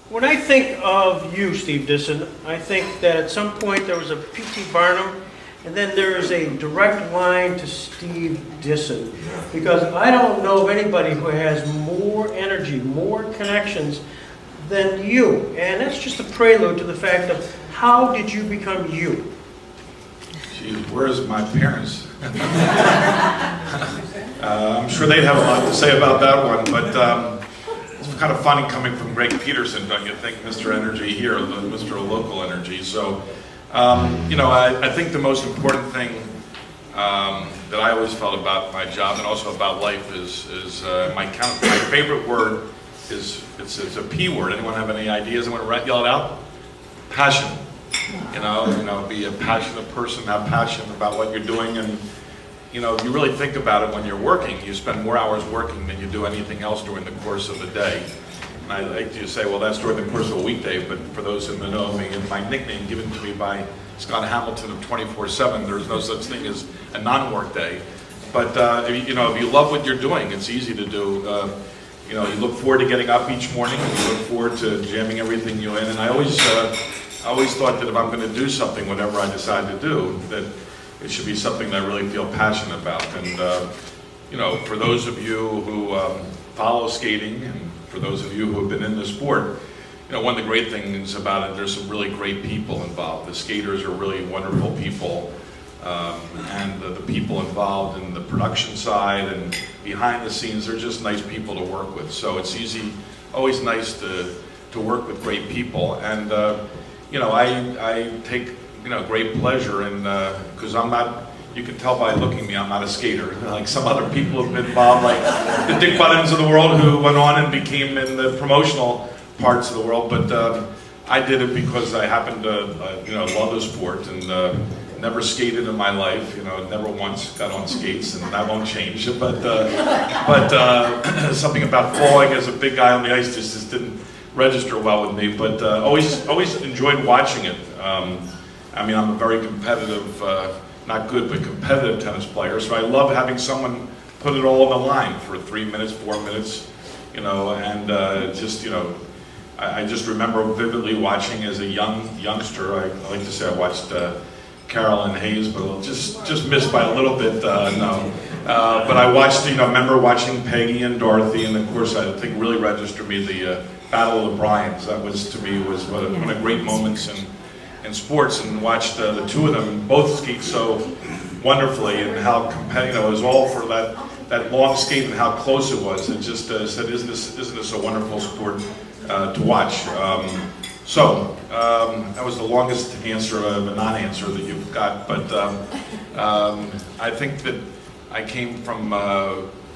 When I think of you, Steve Disson, I think that at some point there was a P.T. Barnum, and then there is a direct line to Steve Disson. Because I don't know of anybody who has more energy, more connections than you. And that's just a prelude to the fact of how did you become you? Geez, where's my parents? I'm sure they'd have a lot to say about that one, but it's kind of funny coming from Greg Peterson, don't you think, Mr. Energy here, Mr. Local Energy. So, you know, I think the most important thing that I always felt about my job and also about life is my favorite word is, it's a P word. Anyone have any ideas? Anyone yell it out? Passion. You know, be a passionate person, have passion about what you're doing, and you know, if you really think about it, when you're working, you spend more hours working than you do anything else during the course of the day. And I like to say, well, that's during the course of a weekday, but for those who know me, and my nickname given to me by Scott Hamilton of 24/7, there's no such thing as a non-work day. But you know, if you love what you're doing, it's easy to do. You know, you look forward to getting up each morning, and you look forward to jamming everything you in. And I always thought that if I'm going to do something, whatever I decide to do, that it should be something that I really feel passionate about. And you know, for those of you who follow skating, and for those of you who have been in the sport, you know, one of the great things about it, there's some really great people involved. The skaters are really wonderful people, and the people involved in the production side and behind the scenes, they're just nice people to work with. So it's always nice to work with great people. And you know, I take, you know, great pleasure in, because I'm not, you can tell by looking at me, I'm not a skater. Like some other people have been involved, like the Dick Buttons of the world who went on and became in the promotional parts of the world. But I did it because I happened to, you know, love the sport, and never skated in my life. You know, never once got on skates, and that won't change. But something about falling as a big guy on the ice just didn't register well with me, but always enjoyed watching it. I mean, I'm a very competitive, not good, but competitive tennis player, so I love having someone put it all on the line for 3 minutes, 4 minutes, you know, and just, you know, I just remember vividly watching as a youngster. I like to say I watched Carolyn Hayes, but just missed by a little bit, no. But I watched, you know, remember watching Peggy and Dorothy, and of course I think really registered me the Battle of the Bryans. That was, to me, was one of great moments in sports, and watched the two of them both skate so wonderfully, and how competitive, you know, it was all for that long skate and how close it was. It just said, isn't this a wonderful sport to watch? So that was the longest answer of a non-answer that you've got, but I think that I came from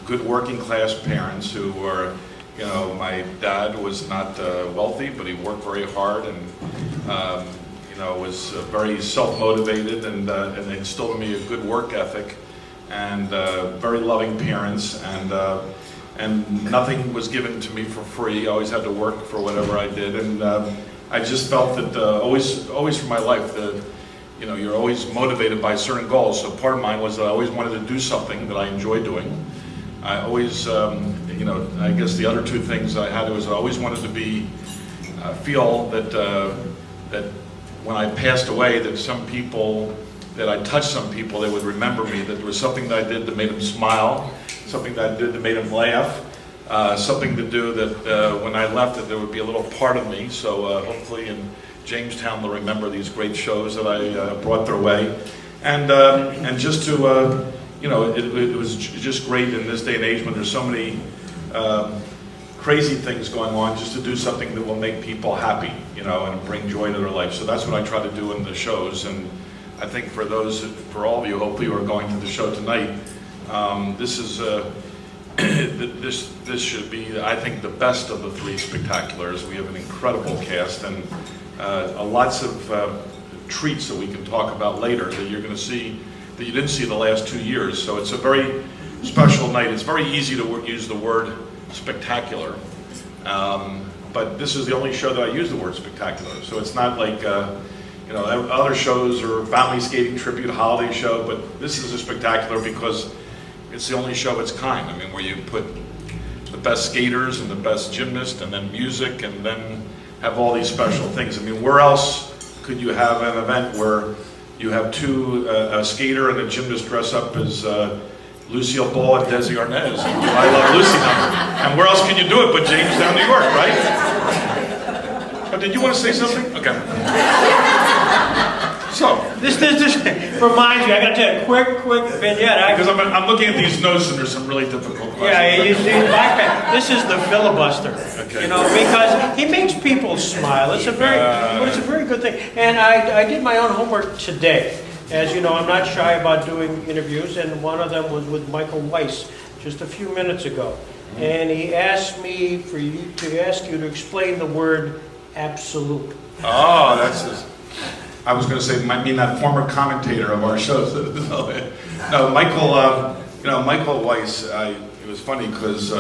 good working class parents who were, you know, my dad was not wealthy, but he worked very hard, and you know, was very self-motivated, and instilled in me a good work ethic, and very loving parents, and nothing was given to me for free. I always had to work for whatever I did, and I just felt that always through my life, that, you know, you're always motivated by certain goals. So part of mine was that I always wanted to do something that I enjoy doing. I always, you know, I guess the other two things I had was I always wanted to feel that that when I passed away, that some people, that I touched some people, they would remember me, that there was something that I did that made them smile, something that I did that made them laugh, something to do that when I left, that there would be a little part of me. So hopefully in Jamestown they'll remember these great shows that I brought their way, and just to you know, it was just great in this day and age when there's so many crazy things going on, just to do something that will make people happy, you know, and bring joy to their life. So that's what I try to do in the shows, and I think for all of you, hopefully, who are going to the show tonight, this is this should be, I think, the best of the three spectaculars. We have an incredible cast, and lots of treats that we can talk about later that you're going to see that you didn't see the last 2 years. So it's a very special night. It's very easy to use the word spectacular, but this is the only show that I use the word spectacular. So it's not like you know, other shows or family skating tribute holiday show, but this is a spectacular because it's the only show of its kind. I mean, where you put the best skaters and the best gymnasts, and then music, and then have all these special things. I mean, where else could you have an event where you have a skater and a gymnast dress up as Lucille Ball and Desi Arnaz, I Love Lucy number. And where else can you do it but Jamestown, New York, right? Oh, did you want to say something? Okay. So. This reminds me, I gotta tell you a quick vignette. Because I'm looking at these notes and there's some really difficult questions. Yeah, you see, this is the filibuster. Okay. You know, because he makes people smile. It's a very good thing. And I did my own homework today. As you know, I'm not shy about doing interviews, and one of them was with Michael Weiss just a few minutes ago. And he asked me to ask you to explain the word absolute. Oh, I was going to say, might mean that former commentator of our shows. No, Michael Weiss, it was funny because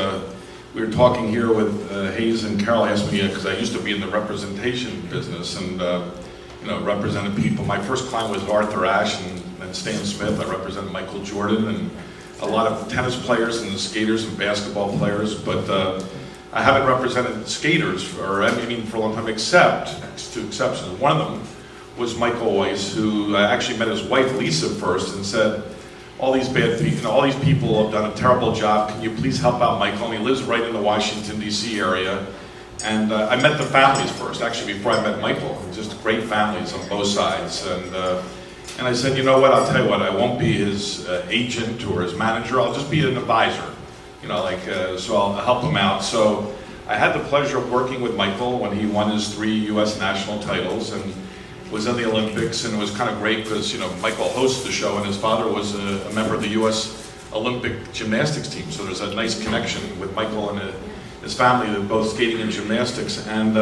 we were talking here with Hayes and Carol asked me, because I used to be in the representation business and represented people. My first client was Arthur Ashe and Stan Smith. I represented Michael Jordan and a lot of tennis players and skaters and basketball players, but I haven't represented skaters for a long time, except two exceptions. One of them was Michael Weiss, who actually met his wife Lisa first and said, all these bad people, all these people have done a terrible job. Can you please help out Michael? And he lives right in the Washington, D.C. area. And I met the families first, actually, before I met Michael. Just great families on both sides. And I said, you know what, I'll tell you what, I won't be his agent or his manager. I'll just be an advisor. So I'll help him out. So I had the pleasure of working with Michael when he won his 3 U.S. national titles and was in the Olympics, and it was kind of great because Michael hosts the show, and his father was a member of the U.S. Olympic gymnastics team. So there's a nice connection with Michael and his family, both skating and gymnastics. And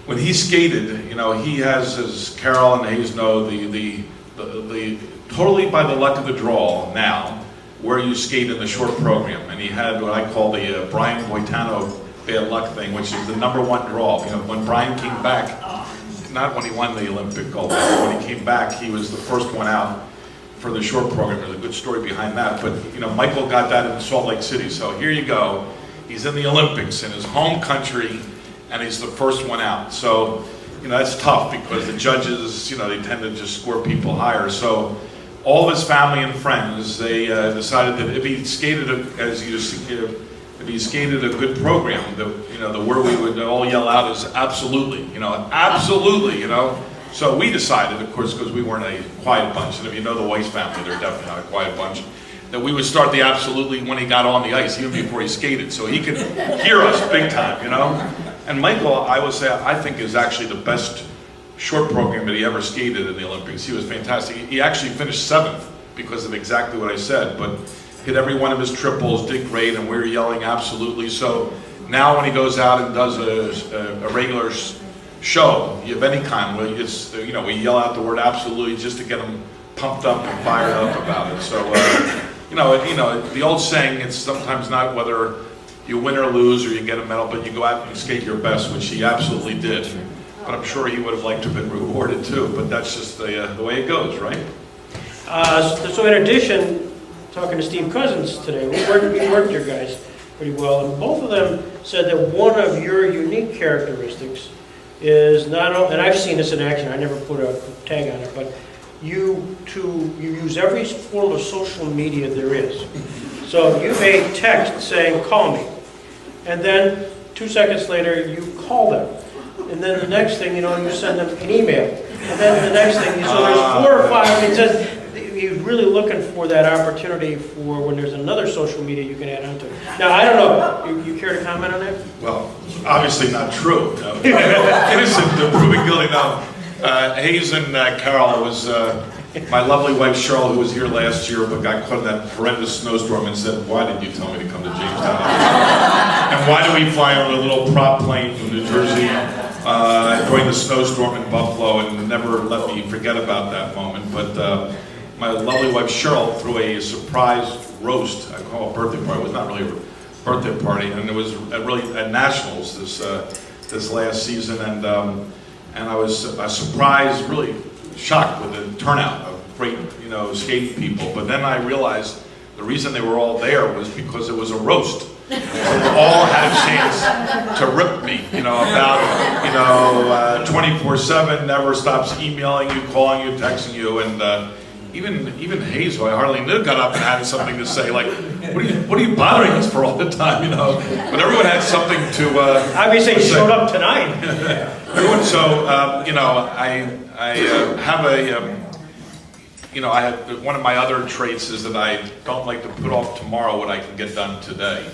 when he skated, he has, as Carol and Hayes know, the totally by the luck of the draw now, where you skate in the short program. And he had what I call the Brian Boitano bad luck thing, which is the #1 draw. When Brian came back, not when he won the Olympic gold medal, but when he came back, he was the first one out for the short program. There's a good story behind that. But Michael got that in Salt Lake City. So here you go. He's in the Olympics in his home country, and he's the first one out. So that's tough because the judges, they tend to just score people higher. So all of his family and friends, they decided that if he skated if he skated a good program, the word we would all yell out is absolutely, absolutely, So we decided, of course, because we weren't a quiet bunch, and if you know the Weiss family, they're definitely not a quiet bunch, that we would start the absolutely when he got on the ice, even before he skated, so he could hear us big time, And Michael, I would say, I think is actually the best short program that he ever skated in the Olympics. He was fantastic. He actually finished 7th because of exactly what I said, but hit every one of his triples, did great, and we were yelling absolutely. So now when he goes out and does a regular show of any kind, we yell out the word absolutely just to get him pumped up and fired up about it. So the old saying, it's sometimes not whether you win or lose or you get a medal, but you go out and skate your best, which he absolutely did. But I'm sure he would have liked to have been rewarded too, but that's just the way it goes, right? So in addition, talking to Steve Cousins today, we worked your guys pretty well, and both of them said that one of your unique characteristics is not only, and I've seen this in action, I never put a tag on it, but you use every form of social media there is. So you may text saying, call me, and then 2 seconds later you call them, and then the next thing you know, you send them an email, and then the next thing, so there's 4 or 5, it says, you're really looking for that opportunity for when there's another social media you can add on to. Now, I don't know, you care to comment on that? Well, obviously not true. No. Innocent, proving guilty. No. Hayes and Carol, it was my lovely wife Cheryl, who was here last year but got caught in that horrendous snowstorm and said, why did you tell me to come to Jamestown? And why do we fly on a little prop plane from New Jersey during the snowstorm in Buffalo, and never let me forget about that moment. But my lovely wife Cheryl threw a surprise roast. I call it a birthday party. It was not really a birthday party, and it was really at Nationals this last season, and I was surprised, really shocked with the turnout of great skating people. But then I realized the reason they were all there was because it was a roast. all had a chance to rip me, about, 24/7, never stops emailing you, calling you, texting you, and even Hayes, who I hardly knew, got up and had something to say, like, what are you bothering us for all the time, But everyone had something to. Obviously, he showed up tonight. Everyone, so I have a. I have one of my other traits is that I don't like to put off tomorrow what I can get done today,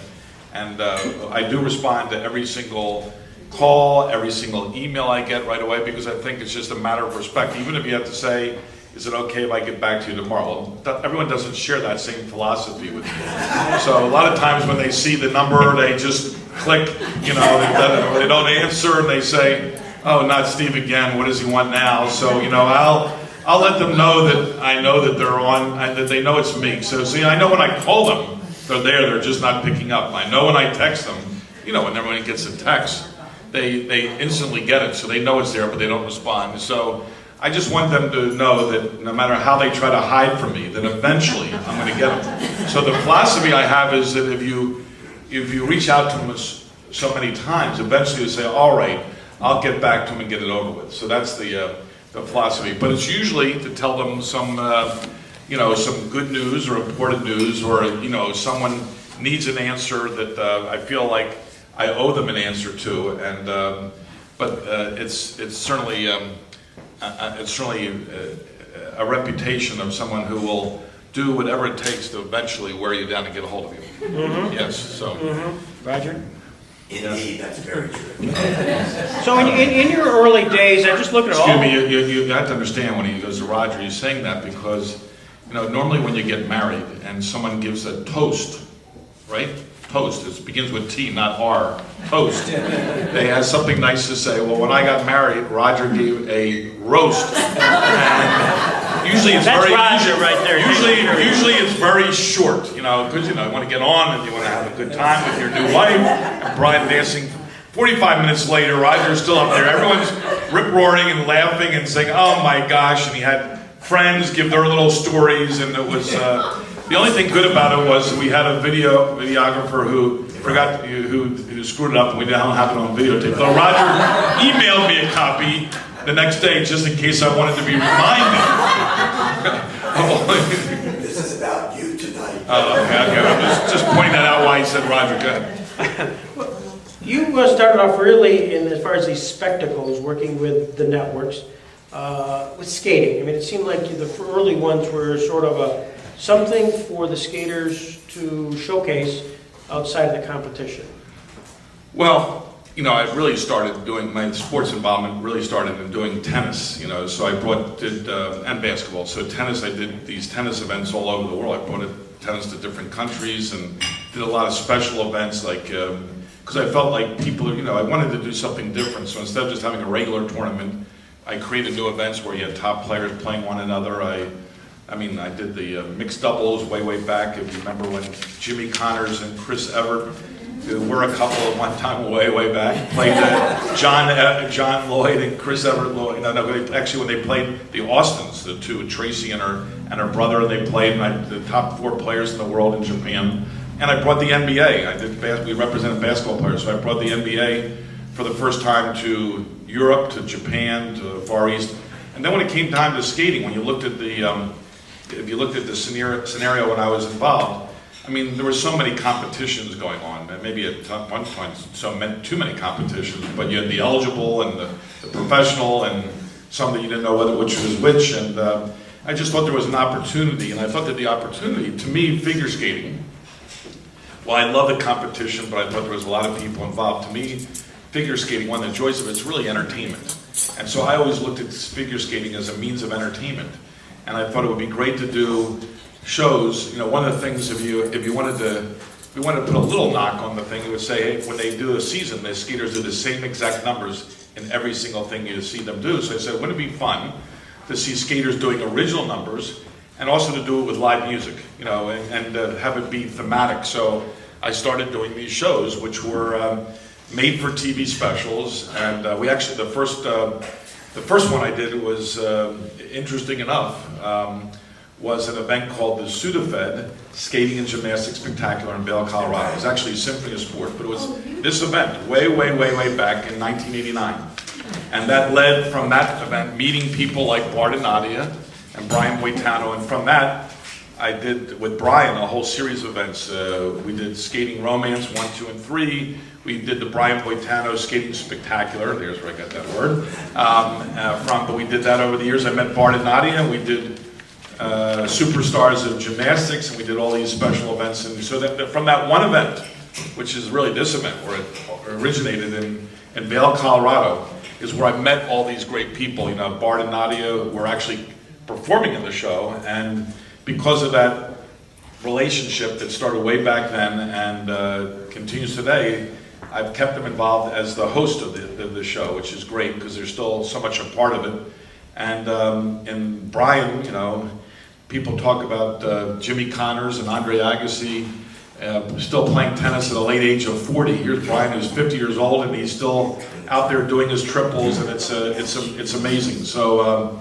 and I do respond to every single call, every single email I get right away, because I think it's just a matter of respect. Even if you have to say, is it okay if I get back to you tomorrow? Well, everyone doesn't share that same philosophy with me. So a lot of times when they see the number, they just click, they don't answer, and they say, oh, not Steve again, what does he want now? So, I'll let them know that I know that they're on, that they know it's me. So, see, I know when I call them, they're just not picking up. I know when I text them, when everyone gets a text, they instantly get it, so they know it's there, but they don't respond. So I just want them to know that no matter how they try to hide from me, that eventually I'm going to get them. So the philosophy I have is that if you reach out to them so many times, eventually you say, all right, I'll get back to them and get it over with. So that's the philosophy. But it's usually to tell them some, some good news or important news, or, someone needs an answer that I feel like I owe them an answer to. And but it's certainly a reputation of someone who will do whatever it takes to eventually wear you down and get a hold of you. Mm-hmm. Yes. So. Mm-hmm. Roger. Indeed, that's very true. So in your early days, I just look at all. Excuse me, you have to understand when he goes to Roger, he's saying that because, normally when you get married and someone gives a toast, right? Toast, it begins with T, not R. Toast. They have something nice to say. Well, when I got married, Roger gave a roast. And usually it's That's very Roger right there. Usually it's very short, because you want to get on and you want to have a good time with your new wife and bride dancing. 45 minutes later, Roger's still up there. Everyone's rip-roaring and laughing and saying, "Oh my gosh!" And he had friends give their little stories, and it was. The only thing good about it was we had a videographer who who screwed it up, and we don't have it on videotape. So Roger emailed me a copy the next day just in case I wanted to be reminded. This is about you tonight. Okay. I'm just pointing that out why he said Roger. Go ahead. You started off really as far as these spectacles, working with the networks, with skating. I mean, it seemed like the early ones were sort of something for the skaters to showcase outside of the competition. Well, I really started doing my sports involvement. Really started in doing tennis. So I did and basketball. So tennis, I did these tennis events all over the world. I brought tennis to different countries and did a lot of special events, like because I felt like people, I wanted to do something different. So instead of just having a regular tournament, I created new events where you had top players playing one another. I did the mixed doubles way back. If you remember when Jimmy Connors and Chris Evert, who were a couple at one time way back, played John Lloyd and Chris Evert Lloyd. Actually, when they played the Austins, the two, Tracy and her brother, they played the top 4 players in the world in Japan. And I brought the NBA. We represented basketball players, so I brought the NBA for the first time to Europe, to Japan, to the Far East. And then when it came time to skating, when you looked at if you looked at the scenario when I was involved, there were so many competitions going on. Maybe at one point, too many competitions. But you had the eligible and the professional, and some that you didn't know which was which. And I just thought there was an opportunity, and I thought that the opportunity, to me, figure skating. Well, I love the competition, but I thought there was a lot of people involved. To me, figure skating, one of the joys of it's really entertainment. And so I always looked at figure skating as a means of entertainment. And I thought it would be great to do shows. One of the things, if you wanted to put a little knock on the thing, you would say, hey, when they do a season, the skaters do the same exact numbers in every single thing you see them do. So I said, wouldn't it be fun to see skaters doing original numbers, and also to do it with live music, and have it be thematic. So I started doing these shows, which were made for TV specials, and we actually, the first one I did was interesting enough. was an event called the Sudafed Skating and Gymnastics Spectacular in Vail, Colorado. It was actually a symphony of sport, but it was this event way back in 1989. And that led from that event, meeting people like Bart and Nadia and Brian Boitano, and from that, I did with Brian a whole series of events. We did Skating Romance 1, 2, and 3. We did the Brian Boitano Skating Spectacular. There's where I got that word from. But we did that over the years. I met Bart and Nadia. We did Superstars of Gymnastics, and we did all these special events. And so that from that one event, which is really this event, where it originated in Vail, Colorado, is where I met all these great people. You know, Bart and Nadia were actually performing in the show, and because of that relationship that started way back then and continues today, I've kept them involved as the host of the show, which is great because they're still so much a part of it. And Brian, you know, people talk about Jimmy Connors and Andre Agassi still playing tennis at a late age of 40. Here's Brian, who's 50 years old, and he's still out there doing his triples, and it's amazing. So.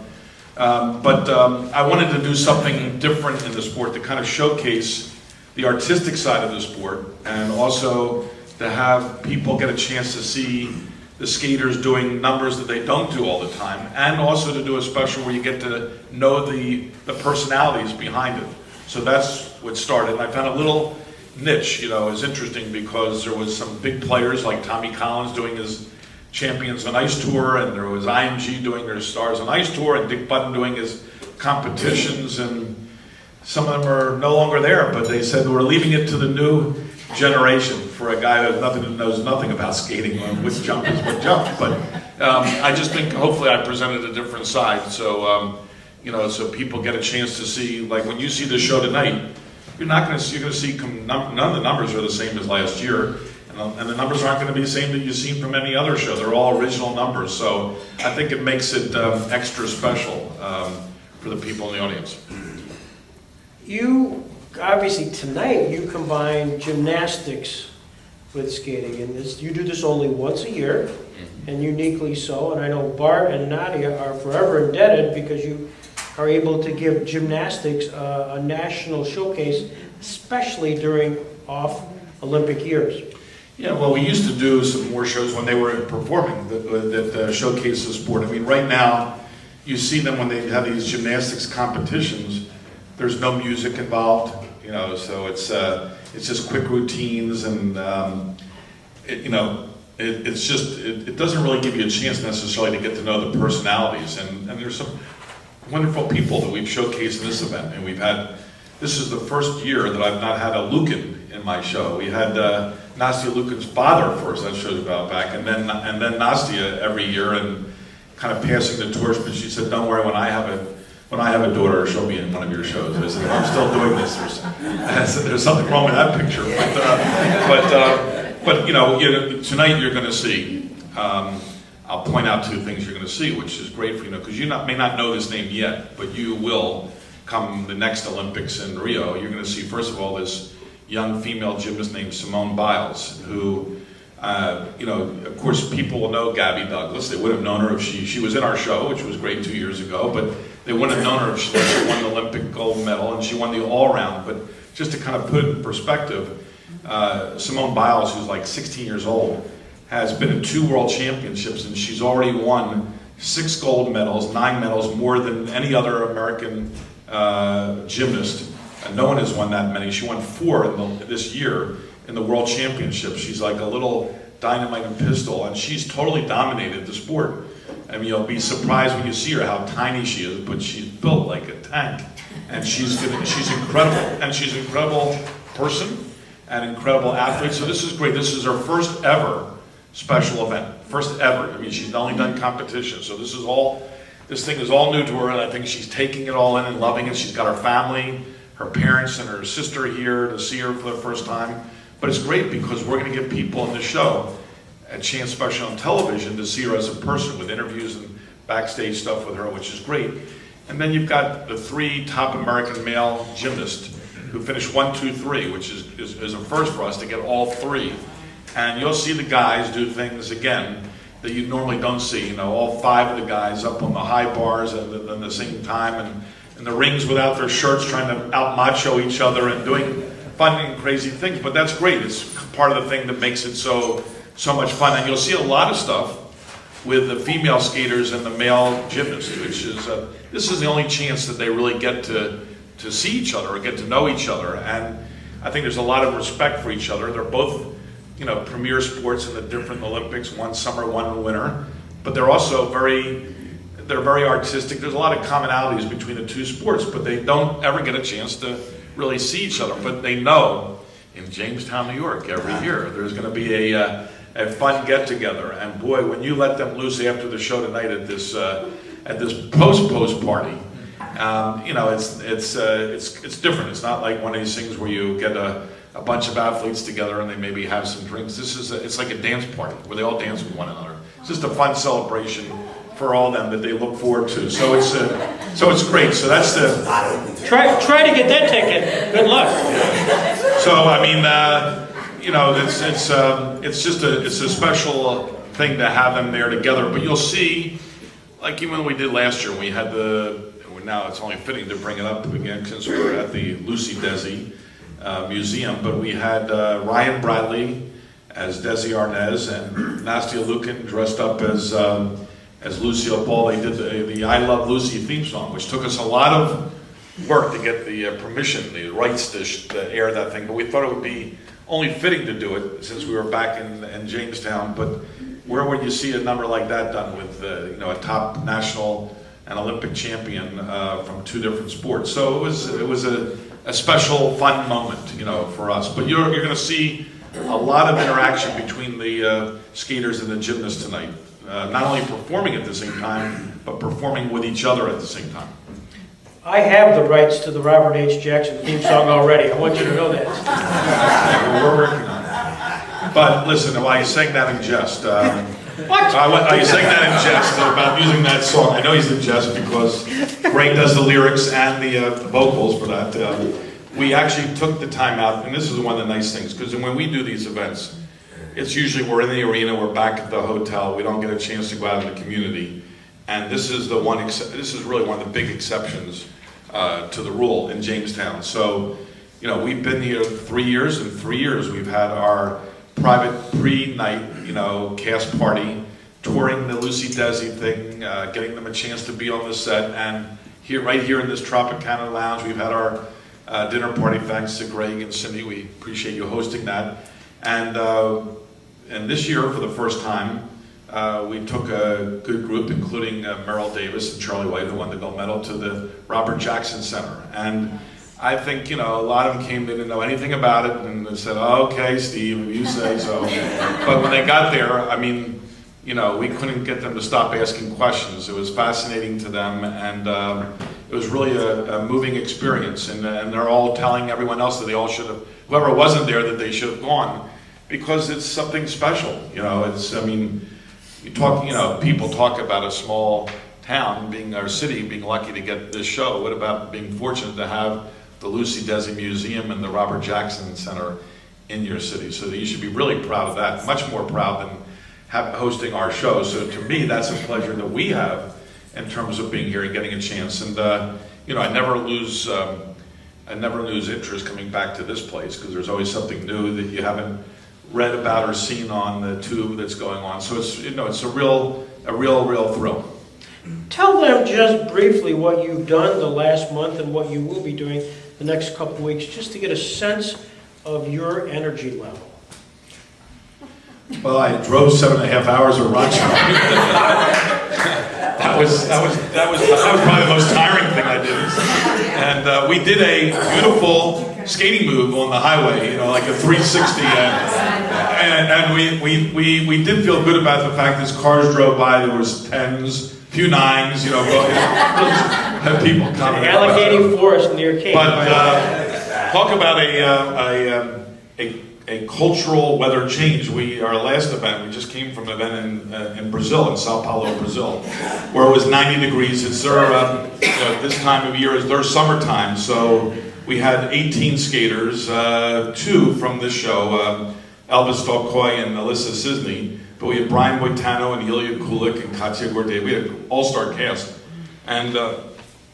I wanted to do something different in the sport to kind of showcase the artistic side of the sport, and also to have people get a chance to see the skaters doing numbers that they don't do all the time, and also to do a special where you get to know the personalities behind it. So that's what started. And I found a little niche, you know, is interesting because there was some big players like Tommy Collins doing his Champions on Ice tour, and there was IMG doing their Stars on Ice tour, and Dick Button doing his competitions, and some of them are no longer there, but they said we're leaving it to the new generation for a guy that knows nothing about skating or which jump is what jump. But I just think hopefully I presented a different side, so you know, so people get a chance to see, like when you see the show tonight, you're going to see none of the numbers are the same as last year. And the numbers aren't going to be the same that you've seen from any other show. They're all original numbers. So I think it makes it extra special for the people in the audience. You, obviously tonight, you combine gymnastics with skating. And you do this only once a year, and uniquely so. And I know Bart and Nadia are forever indebted because you are able to give gymnastics a national showcase, especially during off-Olympic years. Yeah, well, we used to do some more shows when they were performing that showcase the sport. I mean, right now, you see them when they have these gymnastics competitions. There's no music involved, you know, so it's just quick routines, and it doesn't really give you a chance necessarily to get to know the personalities. And there's some wonderful people that we've showcased in this event, and this is the first year that I've not had a Lucan in my show. We had Nastia Lucan's father first, that showed about back, and then Nastia every year, and kind of passing the torch. But she said, "Don't worry, when I have a daughter, she'll be in one of your shows." I said, "I'm still doing this." There's something wrong with that picture, but you know, tonight you're going to see. I'll point out two things you're going to see, which is great for you, because you may not know this name yet, but you will come the next Olympics in Rio. You're going to see, first of all, this young female gymnast named Simone Biles, who, of course, people will know Gabby Douglas. They would have known her if she was in our show, which was great 2 years ago, but they wouldn't have known her if she won the Olympic gold medal, and she won the all-around. But just to kind of put it in perspective, Simone Biles, who's like 16 years old, has been in 2 world championships, and she's already won 6 gold medals, 9 medals, more than any other American gymnast. And no one has won that many. She won 4 this year in the World Championships. She's like a little dynamite and pistol, and she's totally dominated the sport. I mean, you'll be surprised when you see her how tiny she is, but she's built like a tank. And she's incredible. And she's an incredible person and incredible athlete. So this is great. This is her first ever special event. First ever. I mean, she's only done competition. So this thing is all new to her, and I think she's taking it all in and loving it. She's got her family, her parents and her sister here to see her for the first time. But it's great because we're going to give people in the show a chance, especially on television, to see her as a person with interviews and backstage stuff with her, which is great. And then you've got the 3 top American male gymnasts who finished 1, 2, 3, which is a first for us to get all 3. And you'll see the guys do things, again, that you normally don't see. You know, all 5 of the guys up on the high bars at the same time, and in the rings without their shirts, trying to out-macho each other and doing fun and crazy things. But that's great. It's part of the thing that makes it so much fun. And you'll see a lot of stuff with the female skaters and the male gymnasts, which is, this is the only chance that they really get to see each other or get to know each other. And I think there's a lot of respect for each other. They're both, premier sports in the different Olympics, one summer, one winter, but they're also very artistic. There's a lot of commonalities between the two sports, but they don't ever get a chance to really see each other. But they know in Jamestown, New York, every year, there's going to be a fun get-together. And boy, when you let them loose after the show tonight at this post party, it's different. It's not like one of these things where you get a bunch of athletes together and they maybe have some drinks. It's like a dance party where they all dance with one another. It's just a fun celebration for all of them that they look forward to. So it's great. So that's the Try to get that ticket. Good luck. So I mean, it's a special thing to have them there together. But you'll see, like even when we did last year, we had now it's only fitting to bring it up again since we were at the Lucy-Desi Museum, but we had Ryan Bradley as Desi Arnaz and Nastia Lukin dressed up as Lucille Ball. They did the I Love Lucy theme song, which took us a lot of work to get the permission, the rights to air that thing, but we thought it would be only fitting to do it since we were back in Jamestown. But where would you see a number like that done with a top national and Olympic champion from two different sports? So it was a special, fun moment, for us. But you're going to see a lot of interaction between the skaters and the gymnasts tonight. Not only performing at the same time, but performing with each other at the same time. I have the rights to the Robert H. Jackson theme song already. I want you to know that. We're working on it. But listen, while you sang that in jest, What? Are you saying that in jest about using that song? I know he's in jest because Greg does the lyrics and the vocals for that. We actually took the time out, and this is one of the nice things, because when we do these events, it's usually we're in the arena, we're back at the hotel, we don't get a chance to go out in the community, and this is really one of the big exceptions to the rule in Jamestown. So, we've been here 3 years, and 3 years we've had our private pre-night, cast party, touring the Lucy-Desi thing, getting them a chance to be on the set, and right here in this Tropicana Lounge, we've had our dinner party. Thanks to Greg and Cindy, we appreciate you hosting that. And this year, for the first time, we took a good group, including Merrill Davis and Charlie White, who won the gold medal, to the Robert Jackson Center. And I think, a lot of them came, they didn't know anything about it, and they said, oh, okay, Steve, if you say so. But when they got there, I mean, we couldn't get them to stop asking questions. It was fascinating to them, and it was really a moving experience. And they're all telling everyone else that they all should have, whoever wasn't there, that they should have gone, because it's something special. People talk about a small town, our city, being lucky to get this show. What about being fortunate to have the Lucy-Desi Museum and the Robert Jackson Center in your city? So you should be really proud of that, much more proud than hosting our show. So to me, that's a pleasure that we have in terms of being here and getting a chance. And I never lose interest coming back to this place, because there's always something new that you haven't read about or seen on the tube that's going on. So it's a real thrill. Tell them just briefly what you've done the last month and what you will be doing the next couple of weeks, just to get a sense of your energy level. Well, I drove 7.5 hours of Rochester. That was probably the most tiring thing I did. And we did a beautiful skating move on the highway, like a 360. And we did feel good about the fact as cars drove by, there was 10s, few 9s, people coming. Alligator Forest near Cape. But talk about a cultural weather change. Our last event, we just came from an event in Brazil, in Sao Paulo, Brazil, where it was 90 degrees. It's this time of year is their summertime, so we had 18 skaters, 2 from this show, Elvis Dolcoy and Alyssa Cisney, but we had Brian Boitano and Ilya Kulik and Katya Gordey. We had an all-star cast. And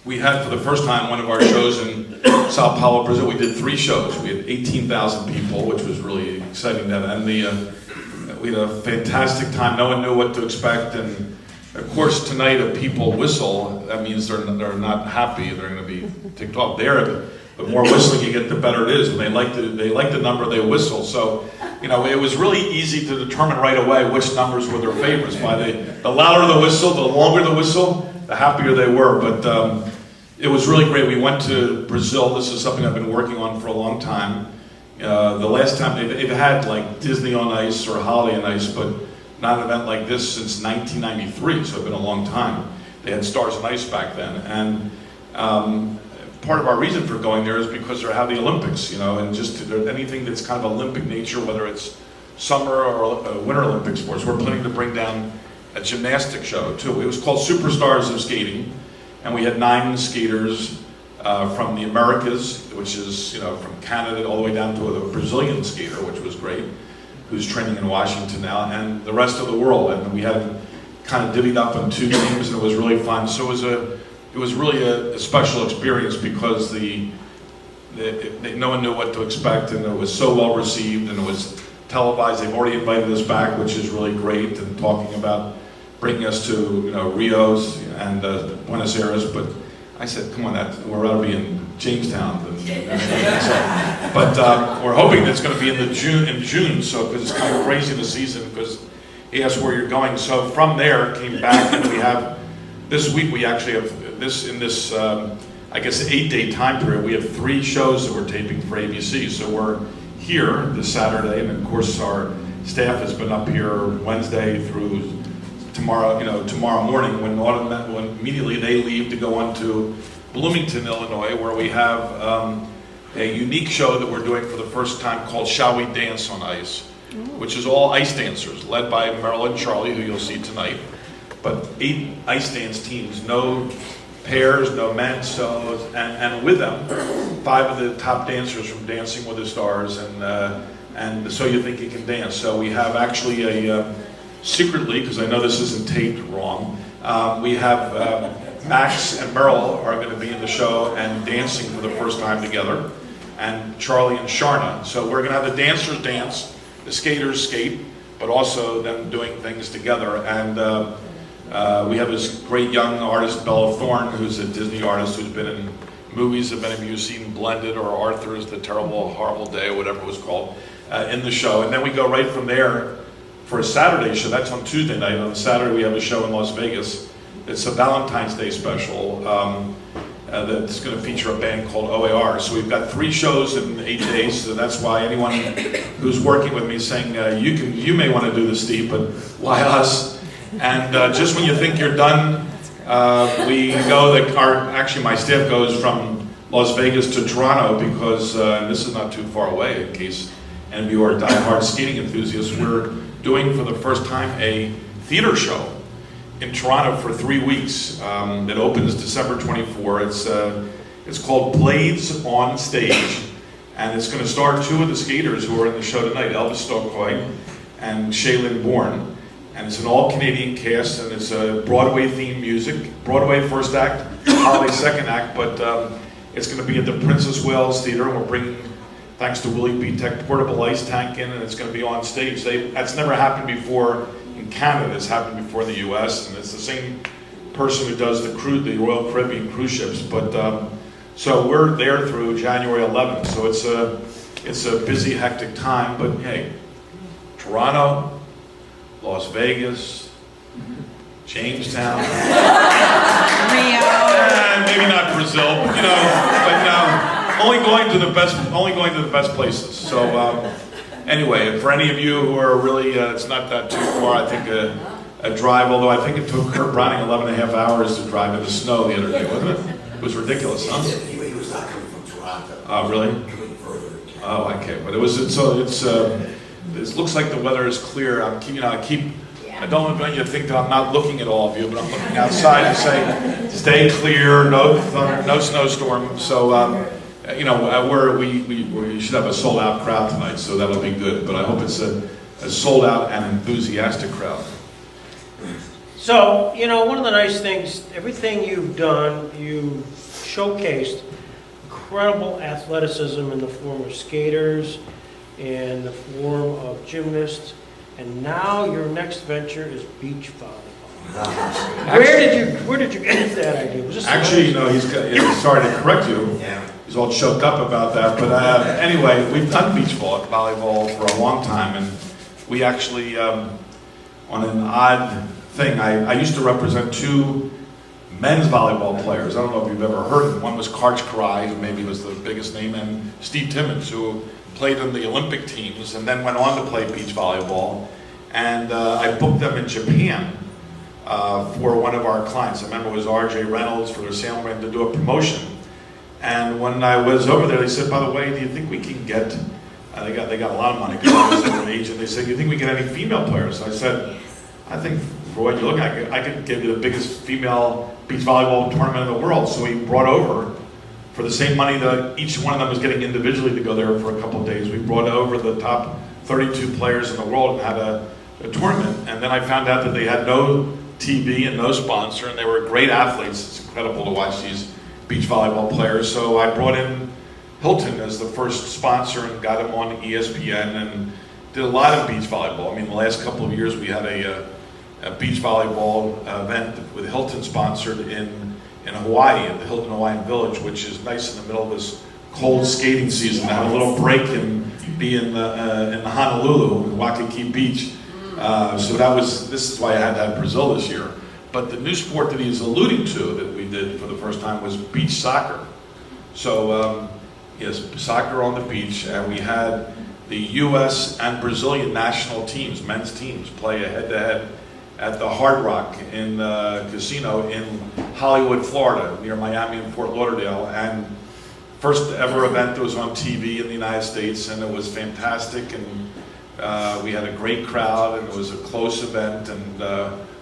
we had for the first time one of our shows in Sao Paulo, Brazil. We did 3 shows. We had 18,000 people, which was really exciting then. And we had a fantastic time. No one knew what to expect. And of course, tonight, if people whistle, that means they're not happy. They're going to be ticked off. The more whistling you get, the better it is. And they like the number they whistle. So, it was really easy to determine right away which numbers were their favorites. The louder the whistle, the longer the whistle, the happier they were. But it was really great. We went to Brazil. This is something I've been working on for a long time. The last time they've had like Disney on Ice or Holiday on Ice, but not an event like this since 1993, so it's been a long time. They had Stars on Ice back then. And part of our reason for going there is because they have the Olympics, and just anything that's kind of Olympic nature, whether it's summer or winter Olympic sports. We're planning to bring down a gymnastics show too. It was called Superstars of Skating, and we had 9 skaters from the Americas, which is from Canada all the way down to a Brazilian skater, which was great, who's training in Washington now, and the rest of the world. And we had them kind of divvied up in 2 teams, and it was really fun. So it was really a special experience because no one knew what to expect, and it was so well received, and it was televised. They've already invited us back, which is really great, and talking about bringing us to Rio's and Buenos Aires. But I said, come on, we'd rather be in Jamestown than but we're hoping it's going to be in June, so because it's kind of crazy the season. Because he asked where you're going, so from there came back, and we have this week. We actually have this in this I guess 8-day time period. We have 3 shows that we're taping for ABC. So we're here this Saturday, and of course our staff has been up here Wednesday through tomorrow morning when immediately they leave to go on to Bloomington, Illinois, where we have a unique show that we're doing for the first time called Shall We Dance on Ice, which is all ice dancers, led by Merrill and Charlie, who you'll see tonight. But 8 ice dance teams, no pairs, no men, solos, and with them, 5 of the top dancers from Dancing with the Stars, and So You Think You Can Dance. So we have actually secretly, because I know this isn't taped wrong, we have Max and Merrill are going to be in the show and dancing for the first time together, and Charlie and Sharna. So we're going to have the dancers dance, the skaters skate, but also them doing things together. And we have this great young artist, Bella Thorne, who's a Disney artist who's been in movies that many of you have seen, Blended or Arthur's The Terrible, Horrible Day, or whatever it was called, in the show. And then we go right from there for a Saturday show. That's on Tuesday night. On Saturday we have a show in Las Vegas. It's a Valentine's Day special that's going to feature a band called OAR. So we've got 3 shows in 8 days. So that's why anyone who's working with me is saying, you may want to do this, Steve, but why us? And just when you think you're done, we go. Actually, my staff goes from Las Vegas to Toronto because this is not too far away. In case any of you are diehard skating enthusiasts, we're doing for the first time a theater show in Toronto for 3 weeks. It opens December 24. It's called Blades on Stage, and it's going to star 2 of the skaters who are in the show tonight, Elvis Stokoe and Shaylin Bourne. And it's an all-Canadian cast, and it's a Broadway-themed music. Broadway first act, Holiday second act, but it's going to be at the Princess Wales Theater, and we're bringing, thanks to Willie B. Tech, portable ice tank in, and it's going to be on stage. That's never happened before in Canada. It's happened before in the U.S., and it's the same person who does the Royal Caribbean cruise ships. But so we're there through January 11th. So it's a busy, hectic time. But hey, Toronto, Las Vegas, Jamestown, maybe not Brazil, but only going to the best places. So anyway, for any of you who are really, it's not that too far. I think a drive, although I think it took Kurt Browning 11.5 hours to drive in the snow the other day, wasn't it? It was ridiculous, huh? He was not coming from Toronto. Oh, really? Coming further. Oh, okay, but it looks like the weather is clear. I don't want you to think that I'm not looking at all of you, but I'm looking outside and saying, stay clear, no thunder, no snowstorm. So, we should have a sold out crowd tonight, so that'll be good. But I hope it's a sold out and enthusiastic crowd. So, you know, one of the nice things, everything you've done, you showcased incredible athleticism in the form of skaters, in the form of gymnasts, and now your next venture is beach volleyball. Where did you get that idea? Was this Actually, you know, sorry to correct you. Yeah. He's all choked up about that. But anyway, we've done beach volleyball for a long time, and we actually, on an odd thing, I used to represent two men's volleyball players. I don't know if you've ever heard of them. One was Karch Karai, who maybe was the biggest name, and Steve Timmons, who played in the Olympic teams and then went on to play beach volleyball. And I booked them in Japan for one of our clients. I remember it was R.J. Reynolds for their sailing to do a promotion. And when I was over there, they said, by the way, do you think we can get, they got a lot of money because I was their agent. They said, do you think we get any female players? I said, I think for what you're looking at, I could give you the biggest female beach volleyball tournament in the world. So we brought over, for the same money that each one of them was getting individually to go there for a couple of days, we brought over the top 32 players in the world and had a tournament. And then I found out that they had no TV and no sponsor, and they were great athletes. It's incredible to watch these beach volleyball players. So I brought in Hilton as the first sponsor and got him on ESPN and did a lot of beach volleyball. I mean, the last couple of years we had a beach volleyball event with Hilton sponsored in Hawaii, at the Hilton Hawaiian Village, which is nice in the middle of this cold skating season, to have a little break and be in the Honolulu, Waikiki Beach. So this is why I had to have Brazil this year. But the new sport that he's alluding to that we did for the first time was beach soccer. So yes, soccer on the beach, and we had the U.S. and Brazilian national teams, men's teams, play a head-to-head at the Hard Rock in casino in Hollywood, Florida, near Miami and Fort Lauderdale. And first ever event that was on TV in the United States, and it was fantastic. And we had a great crowd, and it was a close event. And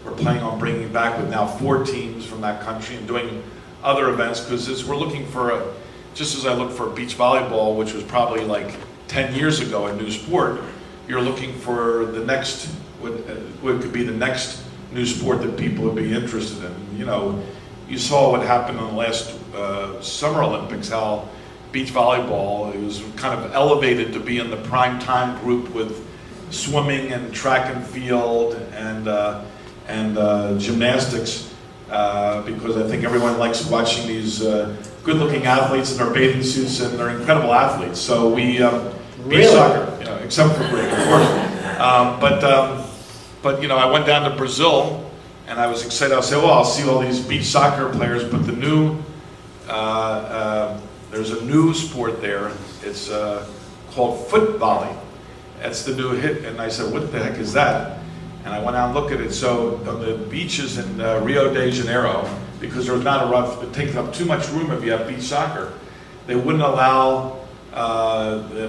we're planning on bringing back with now 4 teams from that country and doing other events, because we're looking for, just as I looked for beach volleyball, which was probably like 10 years ago, a new sport, you're looking for the next, what could be the next new sport that people would be interested in. You know, you saw what happened in the last Summer Olympics, how beach volleyball, it was kind of elevated to be in the prime time group with swimming and track and field and gymnastics, because I think everyone likes watching these good-looking athletes in their bathing suits, and they're incredible athletes. So we beach soccer, you know, except for Greg, of course. But you know, I went down to Brazil, and I was excited. I said, well, I'll see all these beach soccer players, but the new there's a new sport there. It's called foot volley. That's the new hit. And I said, what the heck is that? And I went out and looked at it. So on the beaches in Rio de Janeiro, because there's not enough, it takes up too much room if you have beach soccer, they wouldn't allow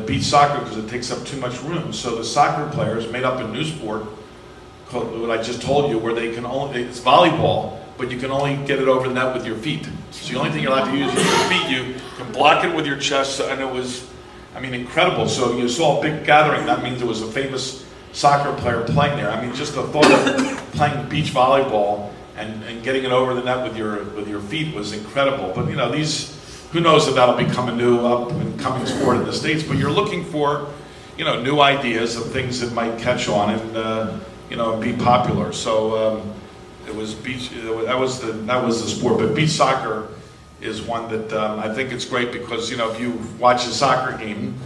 beach soccer because it takes up too much room. So the soccer players made up a new sport called, what I just told you, where they can only, it's volleyball, but you can only get it over the net with your feet. So the only thing you're allowed to use is your feet. You can block it with your chest, and it was, I mean, incredible. So you saw a big gathering. That means there was a famous soccer player playing there. I mean, just the thought of playing beach volleyball and getting it over the net with your feet was incredible. But you know, who knows if that'll become a new up and coming sport in the States. But you're looking for, you know, new ideas of things that might catch on and you know, be popular. So it was beach. That was the sport. But beach soccer is one that I think it's great because, you know, if you watch a soccer game,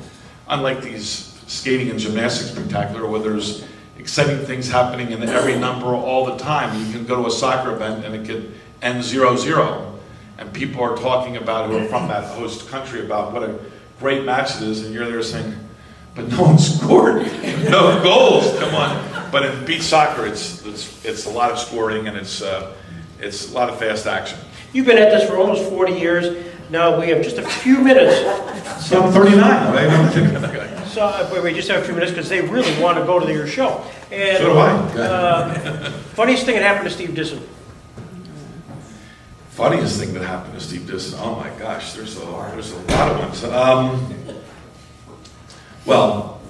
unlike these skating and gymnastics spectacular where there's exciting things happening in every number all the time, you can go to a soccer event and it could end 0-0, and people are talking about, who are from that host country, about what a great match it is, and you're there saying, but no one scored, no goals, come on. But in beach soccer, it's a lot of scoring, and it's a lot of fast action. You've been at this for almost 40 years. Now we have just a few minutes. So I'm 39, right? So we just have a few minutes because they really want to go to your show. And, so do I. Funniest thing that happened to Steve Disson. Funniest thing that happened to Steve Disson. Oh my gosh, there's a lot of ones. Well,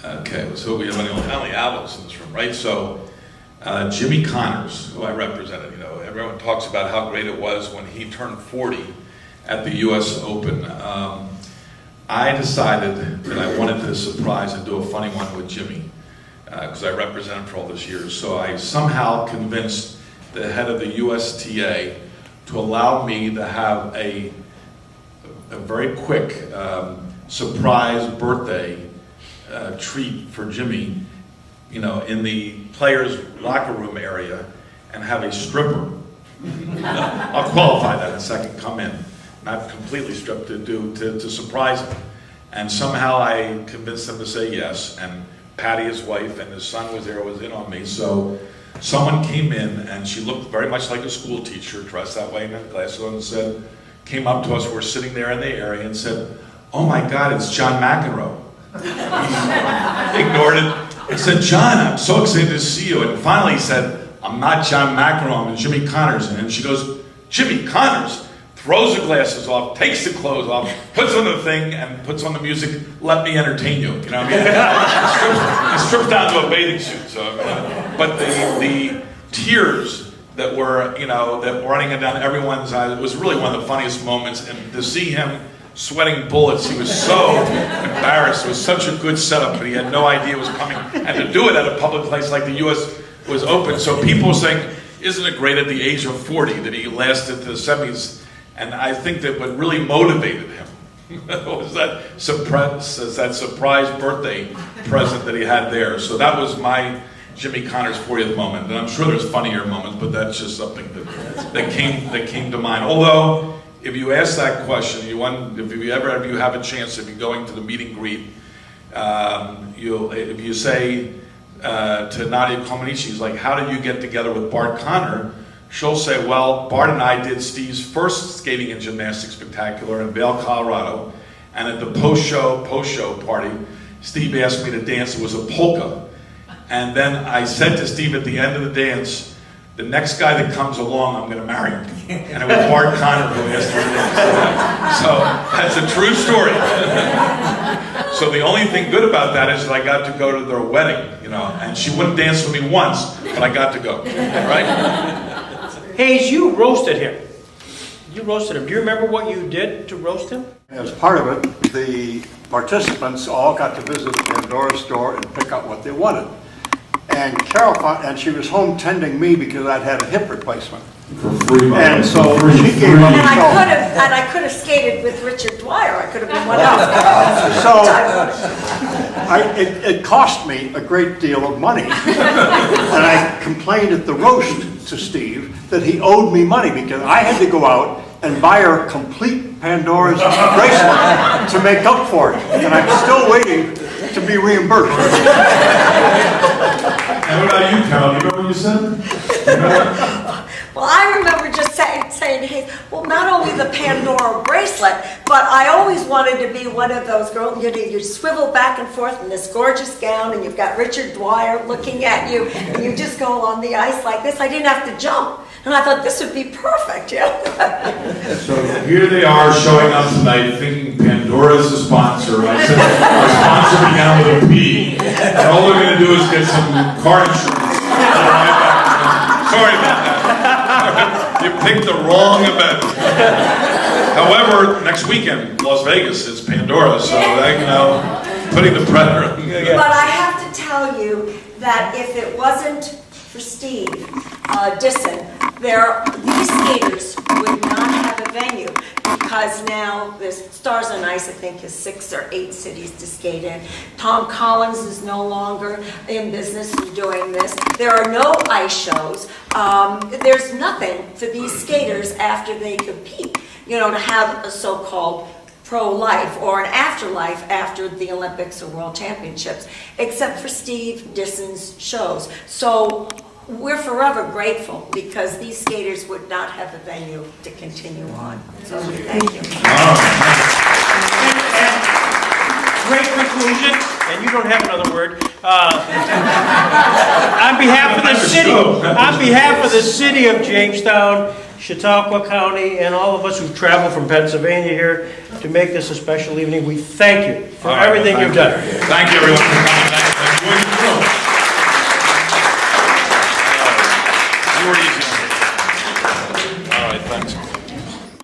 okay, so we have only albums in this room, right? So Jimmy Connors, who I represented. You know, everyone talks about how great it was when he turned 40 at the U.S. Open. I decided that I wanted to surprise and do a funny one with Jimmy, because I represented him for all those years. So I somehow convinced the head of the USTA to allow me to have a very quick surprise birthday treat for Jimmy, you know, in the players' locker room area, and have a stripper. I'll qualify that in a second. Come in, not completely stripped, to surprise him. And somehow I convinced him to say yes. And Patty, his wife, and his son was in on me. So someone came in, and she looked very much like a school teacher, dressed that way, and had glasses on, and came up to us. We're sitting there in the area, and said, "Oh my God, it's John McEnroe." He ignored it. I said, "John, I'm so excited to see you." And finally he said, "I'm not John McEnroe, I'm Jimmy Connors." And she goes, "Jimmy Connors?" Throws the glasses off, takes the clothes off, puts on the thing, and puts on the music. "Let me entertain you." You know what I mean? Strips down to a bathing suit. So, but the tears that were, you know, that were running down everyone's eyes, it was really one of the funniest moments. And to see him sweating bullets, he was so embarrassed. It was such a good setup, but he had no idea it was coming. And to do it at a public place like the U.S. was open, so people were saying, "Isn't it great at the age of 40 that he lasted to the 70s?" And I think that what really motivated him was that surprise birthday present that he had there. So that was my Jimmy Connors 40th moment. And I'm sure there's funnier moments, but that's just something that came to mind. Although, if you ask that question, if you have a chance, if you're going to the meet and greet, if you say to Nadia Comaneci, like, "How did you get together with Bart Connor?" She'll say, "Well, Bart and I did Steve's first skating and gymnastics spectacular in Vail, Colorado, and at the post-show party, Steve asked me to dance. It was a polka. And then I said to Steve at the end of the dance, 'The next guy that comes along, I'm going to marry him.' And it was Bart Connor who asked me to dance." So that's a true story. So the only thing good about that is that I got to go to their wedding, you know, and she wouldn't dance with me once, but I got to go, right? Hayes, you roasted him. You roasted him. Do you remember what you did to roast him? As part of it, the participants all got to visit Pandora's store and pick out what they wanted. And Carol found, and she was home tending me because I'd had a hip replacement. For free, And so she gave up. And I could have skated with Richard Dwyer. I could have been one of those girls. So it cost me a great deal of money. And I complained at the roast to Steve that he owed me money because I had to go out and buy her complete Pandora's bracelet to make up for it. And I'm still waiting to be reimbursed. And what about you, Carol? You remember what you said? Well, I remember just saying to Hayes, well, not only the Pandora bracelet, but I always wanted to be one of those girls, you swivel back and forth in this gorgeous gown, and you've got Richard Dwyer looking at you, and you just go on the ice like this. I didn't have to jump. And I thought this would be perfect, So here they are showing up tonight thinking Pandora's the sponsor. I said our sponsor began with a P. And all they're going to do is get some car insurance. Sorry about that. You picked the wrong event. However, next weekend, Las Vegas, it's Pandora, so that, you know, putting the pressure. But I have to tell you that if it wasn't for Steve Disson, these skaters would not have a venue, because now there's Stars on Ice, I think, has 6 or 8 cities to skate in. Tom Collins is no longer in business doing this. There are no ice shows. There's nothing for these skaters after they compete, you know, to have a so-called pro-life or an afterlife after the Olympics or World Championships, except for Steve Disson's shows. So we're forever grateful, because these skaters would not have a venue to continue on. So thank you. Great conclusion, and you don't have another word. On behalf of the city of Jamestown, Chautauqua County, and all of us who've traveled from Pennsylvania here to make this a special evening, we thank you for everything you've done. Thank you, everyone, for coming tonight.